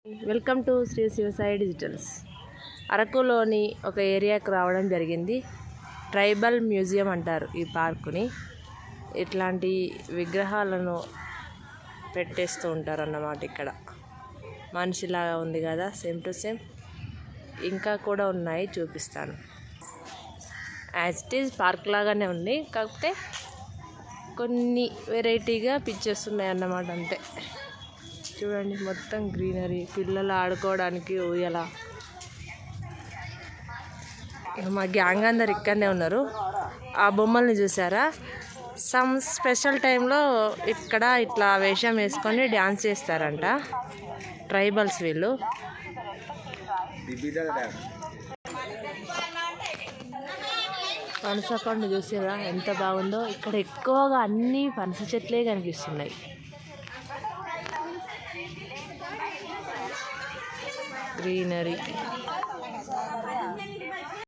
Welcome to Sri Shivasai digitals. అరకులోని ఒక ఏరియాకి రావడం జరిగింది. ట్రైబల్ మ్యూజియం అంటారు ఈ పార్కుని. ఇట్లాంటి విగ్రహాలను పెట్టేస్తూ ఉంటారు అన్నమాట. ఇక్కడ మనిషిలాగా ఉంది కదా, సేమ్ టు సేమ్. ఇంకా కూడా ఉన్నాయి, చూపిస్తాను. యాజ్ ఇట్ ఈజ్ పార్క్ లాగానే ఉంది, కాకపోతే కొన్ని వెరైటీగా పిక్చర్స్ ఉన్నాయి అన్నమాట, అంతే. చూడండి, మొత్తం గ్రీనరీ, పిల్లలు ఆడుకోవడానికి ఊయల. మా గ్యాంగ్ అందరు ఇక్కడనే ఉన్నారు. ఆ బొమ్మల్ని చూసారా? సమ్ స్పెషల్ టైంలో ఇక్కడ ఇట్లా వేషం వేసుకొని డ్యాన్స్ చేస్తారంట ట్రైబల్స్ వీళ్ళు. పనస పండు చూసారా ఎంత బాగుందో. ఇక్కడ ఎక్కువగా అన్ని పనస చెట్లే కనిపిస్తున్నాయి. గ్రీనరీ.